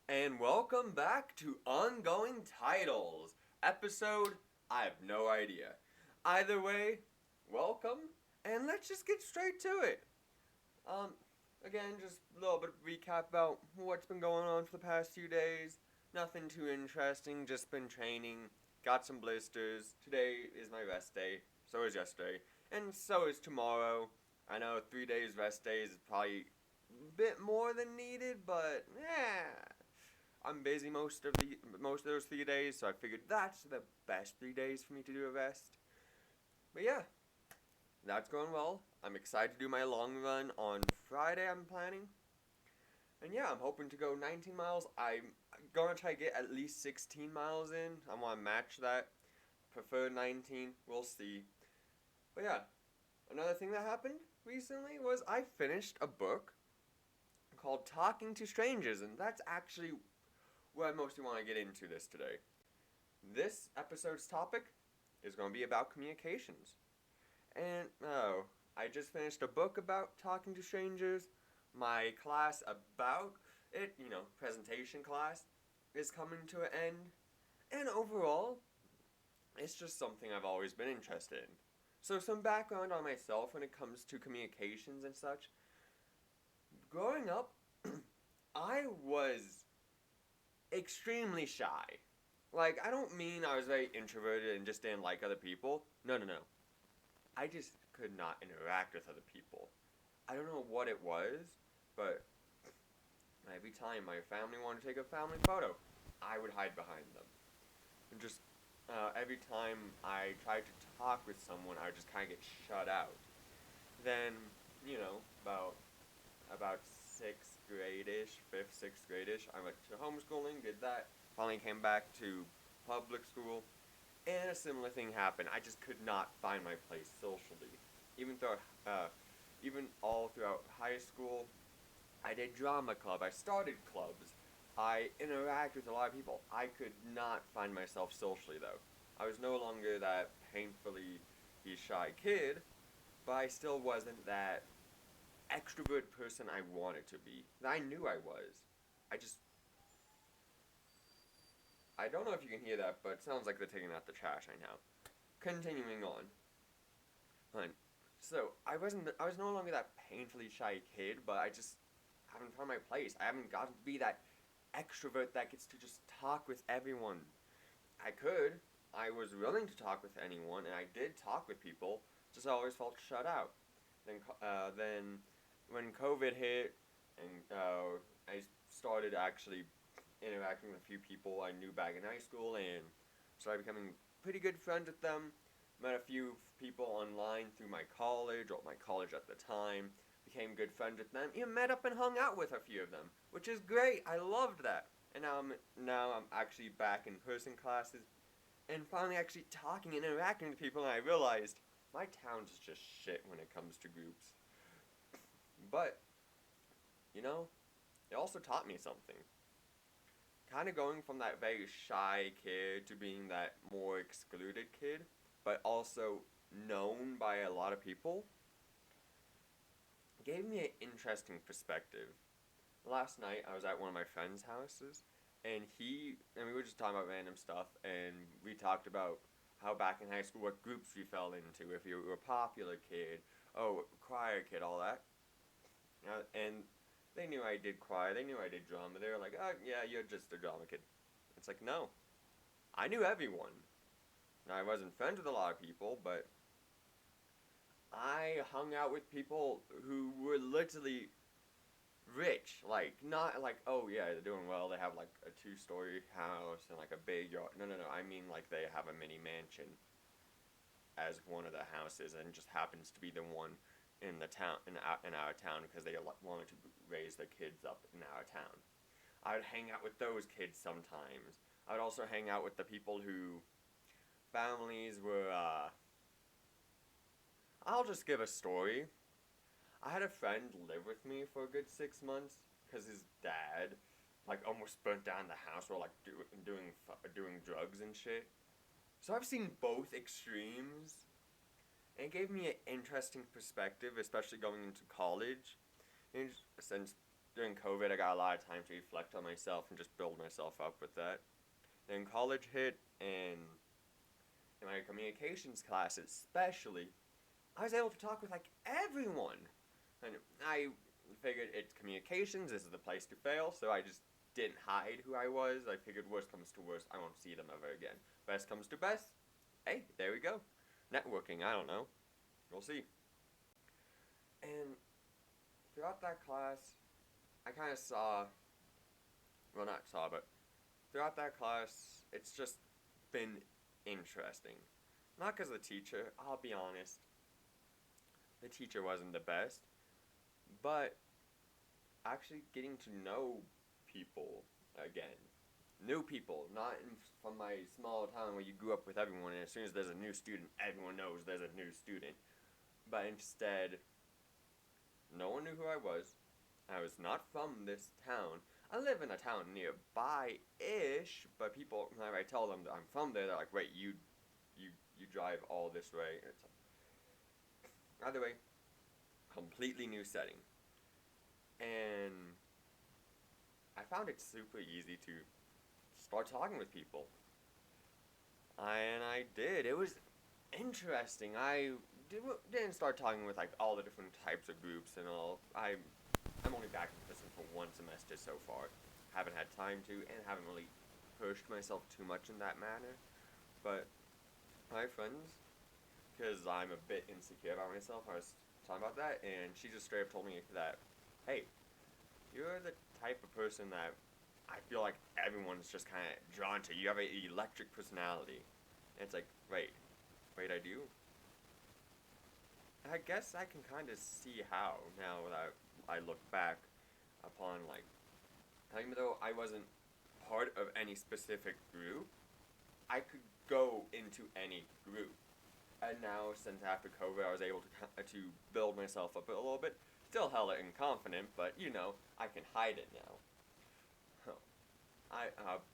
And welcome back to Ongoing Titles. Episode, I have no idea. Either way, welcome, and let's just get straight to it. Um, Again, just a little bit of recap about what's been going on for the past few days. Nothing too interesting, just been training, got some blisters. Today is my rest day, so is yesterday, and so is tomorrow. I know 3 days rest days is probably a bit more than needed, but yeah, I'm busy most of those 3 days, so I figured that's the best 3 days for me to do a rest. But yeah, that's going well. I'm excited to do my long run on Friday. I'm planning, and yeah, I'm hoping to go 19 miles. I'm gonna try to get at least 16 miles in. I want to match that. Prefer 19. We'll see. But yeah, another thing that happened recently was I finished a book called Talking to Strangers, and that's actually where I mostly want to get into this today. This episode's topic is going to be about communications. And oh, I just finished a book about talking to strangers. My class about it, presentation class, is coming to an end. And overall, it's just something I've always been interested in. So, some background on myself when it comes to communications and such. Growing up, I was extremely shy. Like, I don't mean I was very introverted and just didn't like other people. No, no, no. I just could not interact with other people. I don't know what it was, but every time my family wanted to take a family photo, I would hide behind them. And just every time I tried to talk with someone, I would just kind of get shut out. Then, you know, about sixth grade ish, fifth, sixth grade ish, I went to homeschooling, did that. Finally came back to public school, and a similar thing happened. I just could not find my place socially. Even though, uh, even all throughout high school, I did drama club. I started clubs. I interacted with a lot of people. I could not find myself socially though. I was no longer that painfully shy kid, but I still wasn't that extrovert person I wanted to be. I knew I was. I just I don't know if you can hear that, but it sounds like they're taking out the trash right now. Continuing on. Fine. So I was no longer that painfully shy kid, but I just haven't found my place. I haven't gotten to be that extrovert that gets to just talk with everyone. I could. I was willing to talk with anyone, and I did talk with people. Just always felt shut out. Then when COVID hit, and I started actually interacting with a few people I knew back in high school, and started becoming pretty good friends with them. Met a few people online through my college, or my college at the time. Became good friends with them. Even met up and hung out with a few of them, which is great. I loved that. And now I'm actually back in person classes, and finally actually talking and interacting with people. And I realized my town's just shit when it comes to groups. But it also taught me something. Kind of going from that very shy kid to being that more excluded kid, but also known by a lot of people, gave me an interesting perspective. Last night, I was at one of my friend's houses, and we were just talking about random stuff, and we talked about how back in high school, what groups we fell into, if you were a popular kid, oh, choir kid, all that. And they knew I did choir, they knew I did drama. They were like, oh, yeah, you're just a drama kid. It's like, no. I knew everyone. Now, I wasn't friends with a lot of people, but I hung out with people who were literally rich. Like, not like, oh, yeah, they're doing well. They have like a 2-story house and like a big yard. No, no, no. I mean, like, they have a mini mansion as one of the houses, and just happens to be the one in the town in our town because they wanted to raise their kids up in our town. I would hang out with those kids sometimes. I would also hang out with the people who families were. I'll just give a story. I had a friend live with me for a good 6 months because his dad, like, almost burnt down the house while like doing drugs and shit. So I've seen both extremes, and it gave me an interesting perspective, especially going into college. And since during COVID, I got a lot of time to reflect on myself and just build myself up with that. Then college hit, and in my communications class especially, I was able to talk with like everyone. And I figured it's communications, this is the place to fail, so I just didn't hide who I was. I figured worst comes to worst, I won't see them ever again. Best comes to best, hey, there we go. Networking, I don't know. We'll see. And throughout that class, I kind of saw, well, not saw, but throughout that class, it's just been interesting. Not because of the teacher, I'll be honest. The teacher wasn't the best, but actually getting to know people again. New people, not from my small town where you grew up with everyone, and as soon as there's a new student, everyone knows there's a new student. But instead, no one knew who I was. I was not from this town. I live in a town nearby-ish, but people, whenever I tell them that I'm from there, they're like, wait, you drive all this way? And it's like, either way, completely new setting. And I found it super easy to start talking with people. And I did. It was interesting. Didn't start talking with like all the different types of groups and all. I'm only back in prison for one semester so far. Haven't had time to, and haven't really pushed myself too much in that manner. But my friends, because I'm a bit insecure about myself, I was talking about that, and she just straight up told me that, hey, you're the type of person that I feel like everyone's just kind of drawn to. You have an electric personality. And it's like, wait, I do? I guess I can kind of see how now that I look back upon, like, even though I wasn't part of any specific group, I could go into any group. And now, since after COVID, I was able to build myself up a little bit. Still hella inconfident, but you know, I can hide it now.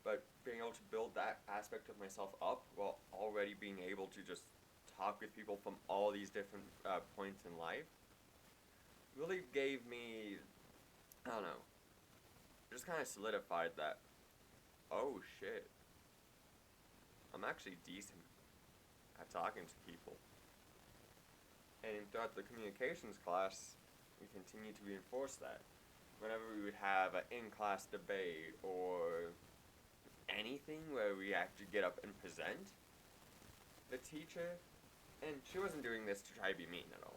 But being able to build that aspect of myself up while already being able to just talk with people from all these different points in life really gave me, I don't know, just kind of solidified that, oh shit, I'm actually decent at talking to people. And throughout the communications class, we continue to reinforce that. Whenever we would have an in-class debate or anything where we actually get up and present, the teacher, and she wasn't doing this to try to be mean at all.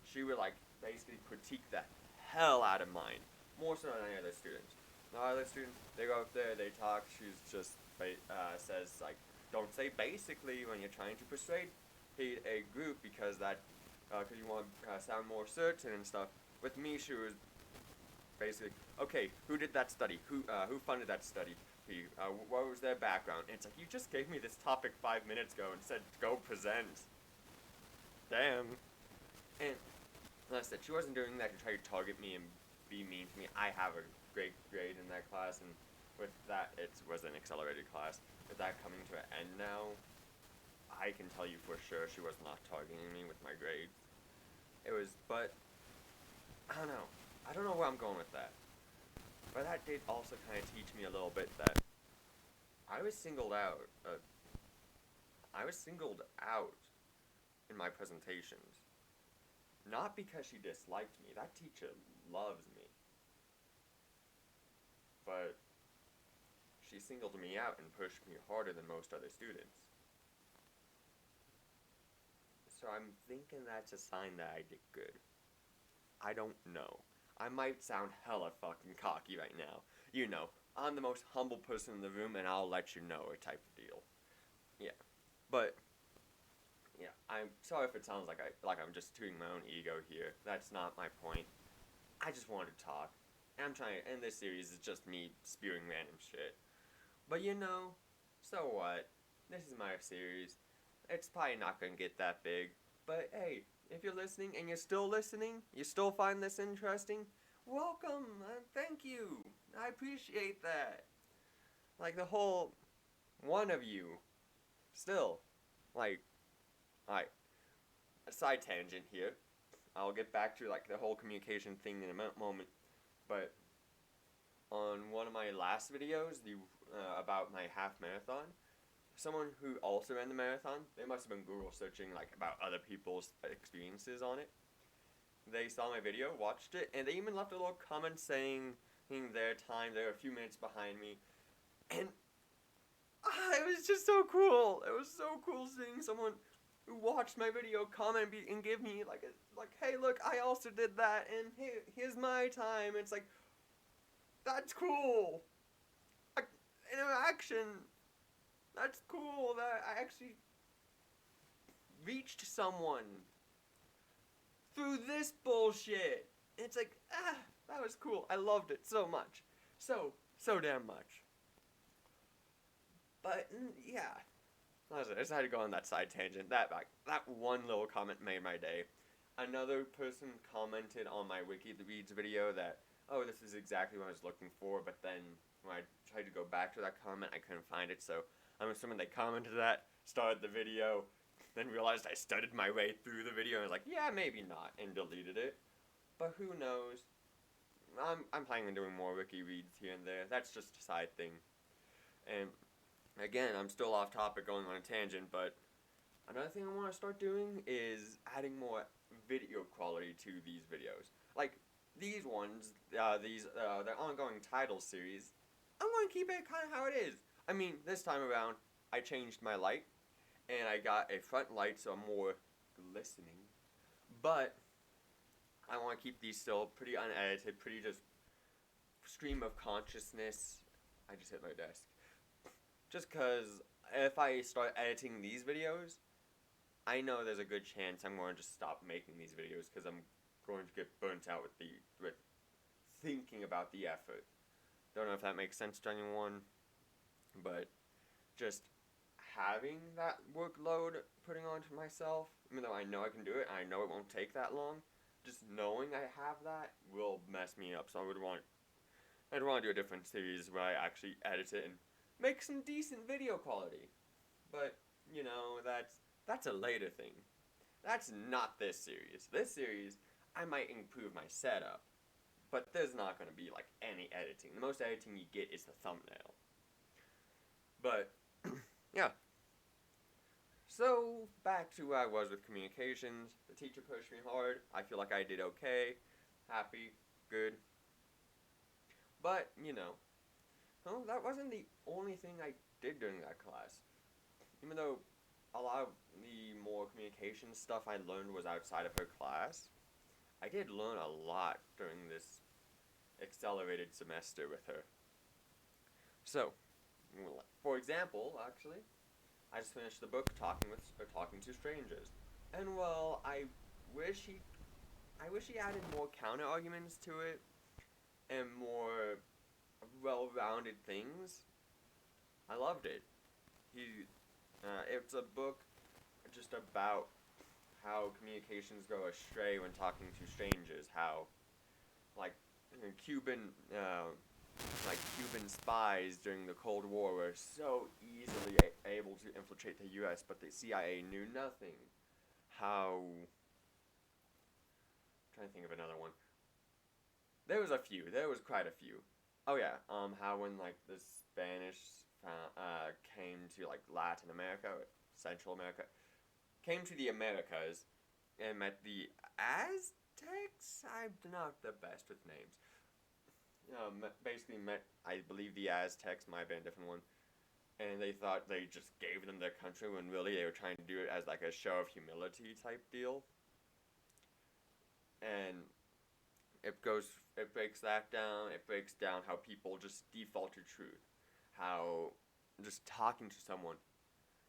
She would like basically critique the hell out of mine, more so than any other students. No other students, they go up there, they talk. She's just says like, don't say basically when you're trying to persuade a group because you want to sound more certain and stuff. With me, she was basically, okay, who did that study? Who funded that study? What was their background? And it's like, you just gave me this topic 5 minutes ago and said, go present. Damn. And like I said, she wasn't doing that to try to target me and be mean to me. I have a great grade in that class, and with that, it was an accelerated class. With that coming to an end now, I can tell you for sure she was not targeting me with my grades. But, I don't know. I don't know where I'm going with that. But that did also kind of teach me a little bit that I was singled out. I was singled out in my presentations. Not because she disliked me. That teacher loves me. But she singled me out and pushed me harder than most other students. So I'm thinking that's a sign that I did good. I don't know. I might sound hella fucking cocky right now. You know, I'm the most humble person in the room and I'll let you know type of deal. Yeah. But, yeah, I'm sorry if it sounds like I'm just tooting my own ego here. That's not my point. I just wanted to talk. And this series is just me spewing random shit. But you know, so what? This is my series. It's probably not gonna get that big. But hey, if you're listening and you're still listening, you still find this interesting, welcome, thank you. I appreciate that. Like the whole one of you, still, like, alright, a side tangent here. I'll get back to like the whole communication thing in a moment, but on one of my last videos, the about my half marathon, someone who also ran the marathon, they must have been Google searching like about other people's experiences on it. They saw my video, watched it, and they even left a little comment saying their time. They were a few minutes behind me, and it was just so cool. It was so cool seeing someone who watched my video comment and give me like hey, look, I also did that, and here's my time. It's like, that's cool. Like, interaction. That's cool that I actually reached someone through this bullshit. It's like, that was cool. I loved it so much. So damn much. But, yeah. I just had to go on that side tangent. That one little comment made my day. Another person commented on my WikiReads video that, oh, this is exactly what I was looking for, but then when I tried to go back to that comment, I couldn't find it, so I'm assuming they commented that, started the video, then realized I studied my way through the video, and was like, yeah, maybe not, and deleted it. But who knows? I'm planning on doing more WikiReads here and there. That's just a side thing. And again, I'm still off topic, going on a tangent, but another thing I want to start doing is adding more video quality to these videos. Like, these ones, the ongoing title series, I'm going to keep it kind of how it is. I mean, this time around, I changed my light, and I got a front light, so I'm more glistening. But I want to keep these still pretty unedited, pretty just stream of consciousness. I just hit my desk. Just because if I start editing these videos, I know there's a good chance I'm going to just stop making these videos because I'm going to get burnt out with thinking about the effort. Don't know if that makes sense to anyone, but just having that workload putting onto myself, even though I know I can do it, and I know it won't take that long, just knowing I have that will mess me up. So I'd want to do a different series where I actually edit it and make some decent video quality. But, you know, that's a later thing. That's not this series. This series, I might improve my setup, but there's not going to be, like, any editing. The most editing you get is the thumbnail. But, yeah. So, back to where I was with communications. The teacher pushed me hard. I feel like I did okay. Happy. Good. But, you know, well, that wasn't the only thing I did during that class. Even though a lot of the more communication stuff I learned was outside of her class, I did learn a lot during this accelerated semester with her. So, for example, actually, I just finished the book Talking to Strangers, and well, I wish he added more counter arguments to it and more well-rounded things. I loved it. It's a book just about how communications go astray when talking to strangers. How, like, Cuban spies during the Cold War were so easily able to infiltrate the U.S., but the CIA knew nothing. How, I'm trying to think of another one. There was quite a few. Oh yeah, how when, like, the Spanish came to, like, Latin America, Central America, came to the Americas and met the Aztecs? I'm not the best with names. Basically met, I believe the Aztecs might have been a different one, and they thought they just gave them their country when really they were trying to do it as, like, a show of humility type deal. And it breaks that down. It breaks down how people just default to truth. How just talking to someone,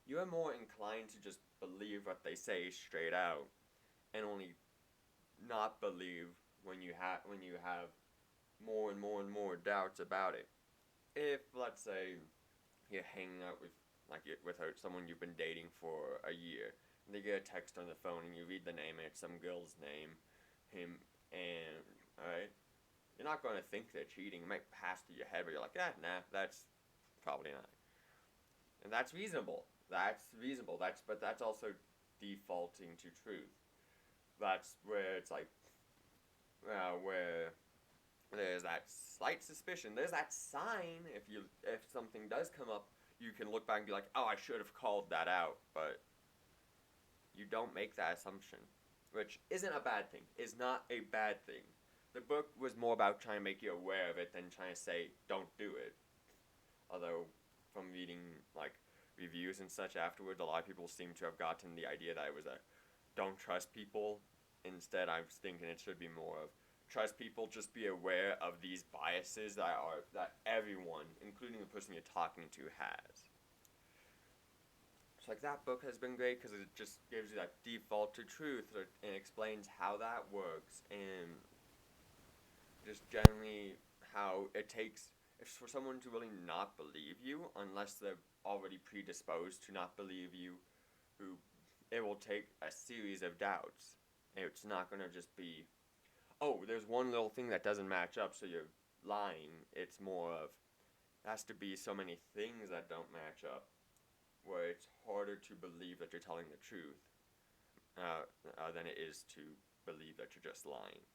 you are more inclined to just believe what they say straight out, and only not believe when you have more and more and more doubts about it. If, let's say, you're hanging out with someone you've been dating for a year, and they get a text on the phone, and you read the name, and it's some girl's name, alright? You're not going to think they're cheating. It might pass through your head, but you're like, nah, that's probably not. And that's reasonable. But that's also defaulting to truth. That's where it's like, where there's that slight suspicion. There's that sign. If something does come up, you can look back and be like, oh, I should have called that out. But you don't make that assumption, which isn't a bad thing. Is not a bad thing. The book was more about trying to make you aware of it than trying to say don't do it. Although, from reading like reviews and such afterwards, a lot of people seem to have gotten the idea that it was a don't trust people. Instead, I was thinking it should be more of trust people, just be aware of these biases that everyone, including the person you're talking to, has. So like that book has been great because it just gives you that default to truth and explains how that works and just generally how it takes if for someone to really not believe you unless they're already predisposed to not believe you, who it will take a series of doubts. It's not going to just be, oh, there's one little thing that doesn't match up, so you're lying. It's more of, it has to be so many things that don't match up, where it's harder to believe that you're telling the truth than it is to believe that you're just lying.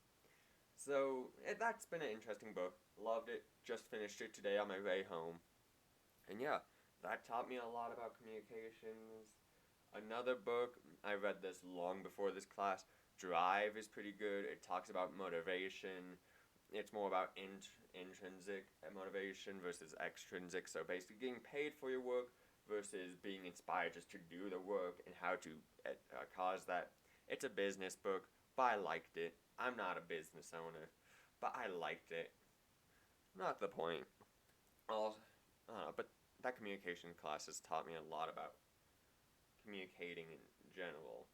So, that's been an interesting book. Loved it. Just finished it today on my way home. And yeah, that taught me a lot about communications. Another book, I read this long before this class, Drive, is pretty good. It talks about motivation. It's more about intrinsic motivation versus extrinsic. So basically getting paid for your work versus being inspired just to do the work and how to cause that. It's a business book, but I liked it. I'm not a business owner, but I liked it. Not the point. But that communication class has taught me a lot about communicating in general.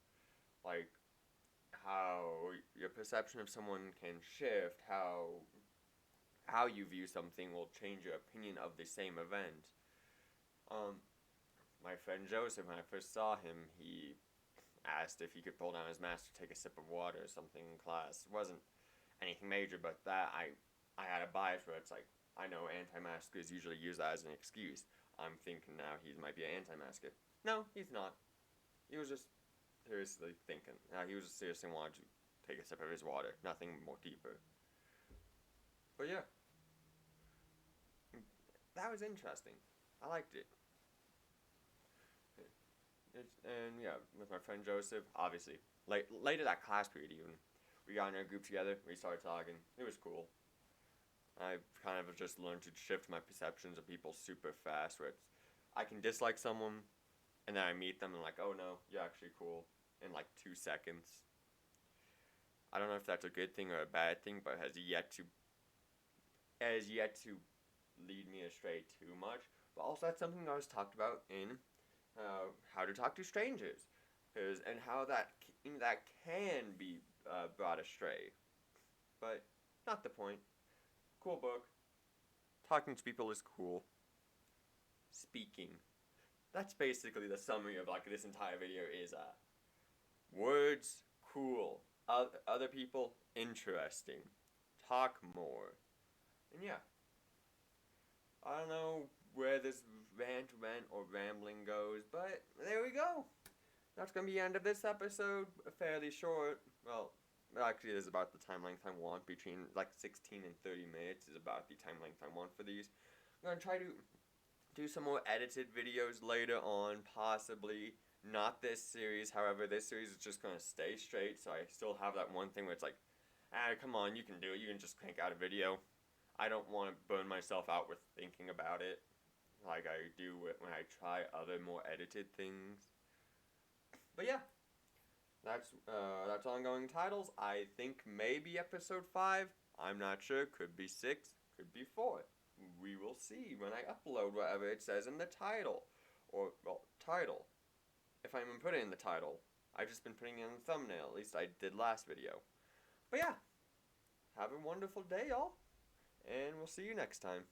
Like, how your perception of someone can shift, how you view something will change your opinion of the same event. My friend Joseph, when I first saw him, he asked if he could pull down his mask to take a sip of water or something in class. It wasn't anything major, but that I had a bias where it's like, I know anti-maskers usually use that as an excuse. I'm thinking now he might be an anti-masker. No, he's not. He was just seriously thinking. He was just seriously wanting to take a sip of his water. Nothing more deeper. But yeah. That was interesting. I liked it. And yeah, with my friend Joseph, obviously, later that class period even, we got in our group together, we started talking. It was cool. I kind of just learned to shift my perceptions of people super fast, where I can dislike someone, and then I meet them and like, oh no, you're actually cool, in like 2 seconds. I don't know if that's a good thing or a bad thing, but has yet to lead me astray too much. But also that's something I was talked about in how to talk to strangers, and how that can be brought astray. But not the point. Cool book. Talking to people is cool. Speaking. That's basically the summary of like this entire video is words, cool. Other people, interesting. Talk more. And yeah. I don't know where this rant, or rambling goes, but there we go. That's going to be the end of this episode. Fairly short. Well, actually, it is about the time length I want. Between like 16 and 30 minutes is about the time length I want for these. I'm going to try to do some more edited videos later on, possibly. Not this series, however, this series is just going to stay straight, so I still have that one thing where it's like, come on, you can do it, you can just crank out a video. I don't want to burn myself out with thinking about it, like I do when I try other more edited things. But yeah, that's ongoing titles. I think maybe episode 5, I'm not sure, could be 6, could be 4. We will see when I upload whatever it says in the title, or, well, title. If I'm putting in the title, I've just been putting it in the thumbnail, at least I did last video. But yeah, have a wonderful day, y'all, and we'll see you next time.